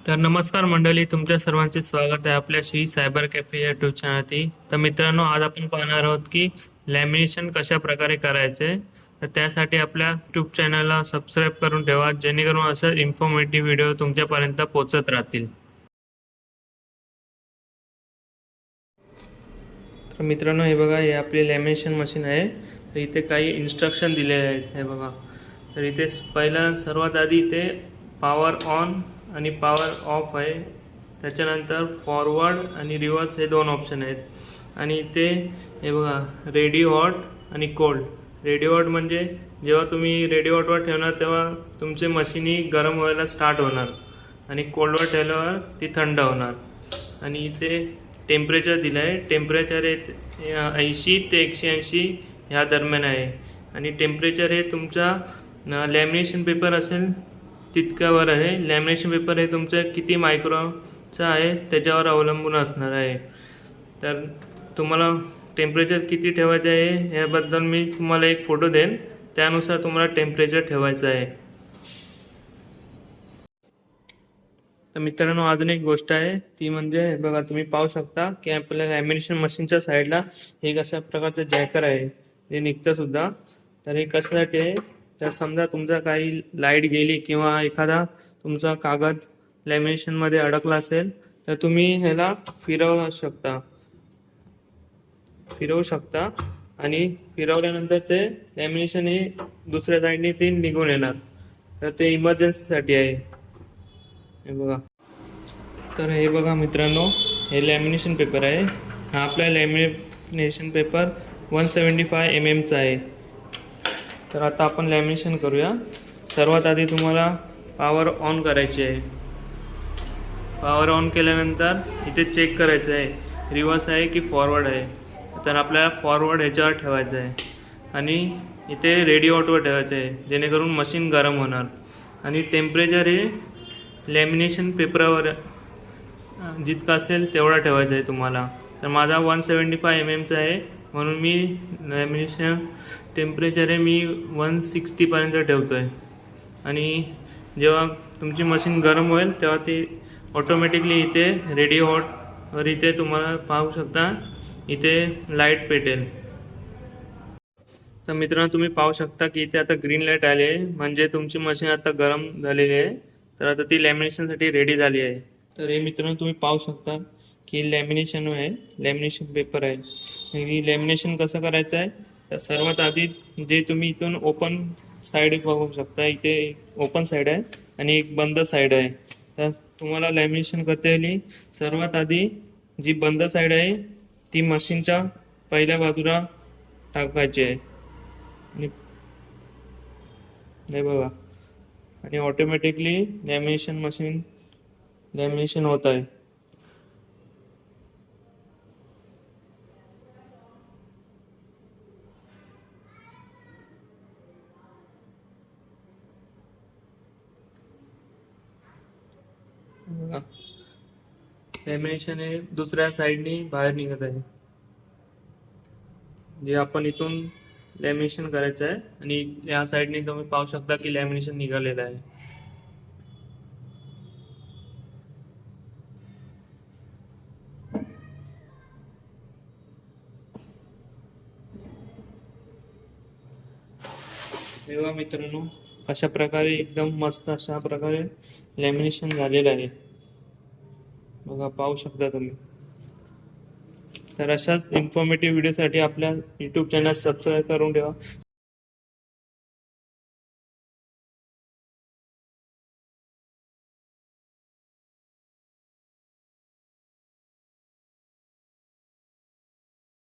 तर नमस्कार मंडळी, तुमच्या सर्वांचे स्वागत आहे आपल्या श्री सायबर कॅफे या यूट्यूब चॅनलवरती. तर मित्रांनो, आज आपण पाहणार आहोत की लॅमिनेशन कशा प्रकारे करायचे. तर त्यासाठी आपल्या यूट्यूब चॅनलला सबस्क्राईब करून ठेवा, जेणेकरून असं इन्फॉर्मेटिव्ह व्हिडिओ तुमच्यापर्यंत पोहोचत राहतील. तर मित्रांनो, हे बघा, हे आपली लॅमिनेशन मशीन आहे. तर इथे काही इन्स्ट्रक्शन दिलेले आहेत, हे बघा. तर इथे पहिला सर्वात आधी इथे पॉवर ऑन आणि पॉवर ऑफ आहे. त्याच्यानंतर फॉरवर्ड आणि रिव्हर्स हे दोन ऑप्शन आहेत. आणि इथे हे बघा, रेडी हॉट आणि कोल्ड. रेडी हॉट म्हणजे जेव्हा तुम्ही रेडी हॉटवर ठेवणार तेव्हा तुमची मशीनी गरम व्हायला स्टार्ट होणार, आणि कोल्डवर ठेवल्यावर ती थंड होणार. आणि इथे टेम्परेचर दिलं आहे. टेम्परेचर हे 80 ते 180 ह्या दरम्यान आहे. आणि टेम्परेचर हे तुमचा लॅमिनेशन पेपर असेल तितक्यावर आहे. लॅमिनेशन पेपर हे तुमचं किती मायक्रोचा आहे त्याच्यावर अवलंबून असणार आहे. तर तुम्हाला टेम्परेचर किती ठेवायचं आहे याबद्दल मी तुम्हाला एक फोटो देईन, त्यानुसार तुम्हाला टेम्परेचर ठेवायचं आहे. तर मित्रांनो, अजून एक गोष्ट आहे, ती म्हणजे बघा, तुम्ही पाहू शकता की आपल्या लॅमिनेशन मशीनच्या साईडला एक अशा प्रकारचं जॅकर आहे, हे निघतं सुद्धा. तर हे कशासाठी आहे, तर समजा तुमचा काही लाईट गेली किंवा एखादा तुमचा कागद लॅमिनेशनमध्ये अडकला असेल तर तुम्ही ह्याला फिरवू शकता आणि फिरवल्यानंतर ते लॅमिनेशन हे दुसऱ्या साईडने ते निघून येणार. तर ते इमर्जन्सीसाठी आहे, हे बघा. तर हे बघा मित्रांनो, हे लॅमिनेशन पेपर आहे. हा आपला लॅमिनेशन पेपर 175 mm चा आहे. तर आता आपण लॅमिनेशन करूया. सर्वात आधी तुम्हाला पॉवर ऑन करायची आहे. पॉवर ऑन केल्यानंतर इथे चेक करायचं आहे रिव्हर्स आहे की फॉरवर्ड आहे. तर आपल्याला फॉरवर्ड ह्याच्यावर ठेवायचं आहे आणि इथे रेडी हॉटवर ठेवायचं आहे, जेणेकरून मशीन गरम होणार. आणि टेम्परेचर हे लॅमिनेशन पेपरावर जितका असेल तेवढा ठेवायचा आहे तुम्हाला. तर माझा 175 mm चा आहे, म्हणून मी लॅमिनेशन टेम्परेचर हे मी 160 पर्यंत ठेवतो आहे. आणि जेव्हा तुमची मशीन गरम होईल तेव्हा ती ऑटोमॅटिकली इथे रेडी हॉटवर इथे तुम्हाला पाहू शकता इथे लाईट पेटेल. तर मित्रांनो, तुम्ही पाहू शकता की इथे आता ग्रीन लाईट आली आहे, म्हणजे तुमची मशीन आता गरम झालेली आहे. तर आता ती लॅमिनेशनसाठी रेडी झाली आहे. तर हे मित्रांनो, तुम्ही पाहू शकता की लॅमिनेशन आहे, लॅमिनेशन पेपर आहे. ही लॅमिनेशन कसं करायचं आहे, तर सर्वात आधी जे तुम्ही इथून ओपन साईड बघू शकता, इथे ओपन साईड आहे आणि एक बंद साईड आहे. तर तुम्हाला लॅमिनेशन करता येईल. सर्वात आधी जी बंद साईड आहे ती मशीनच्या पहिल्या बाजूला टाकायची आहे, आणि हे बघा, आणि ऑटोमॅटिकली लॅमिनेशन होत आहे. बघा, लॅमिनेशन हे दुसऱ्या साईडनी बाहेर निघत आहे. जे आपण इथून लॅमिनेशन करायचं आहे आणि या साईडने तुम्ही पाहू शकता की लॅमिनेशन निघालेलं आहे. तेव्हा मित्रांनो, अशा प्रकारे एकदम मस्त अशा प्रकारे लॅमिनेशन झालेलं आहे. बघा, पाहू शकता तुम्ही. तर अशाच इन्फॉर्मेटिव्ह व्हिडिओसाठी आपल्या यूट्यूब चॅनल सबस्क्राईब करून ठेवा.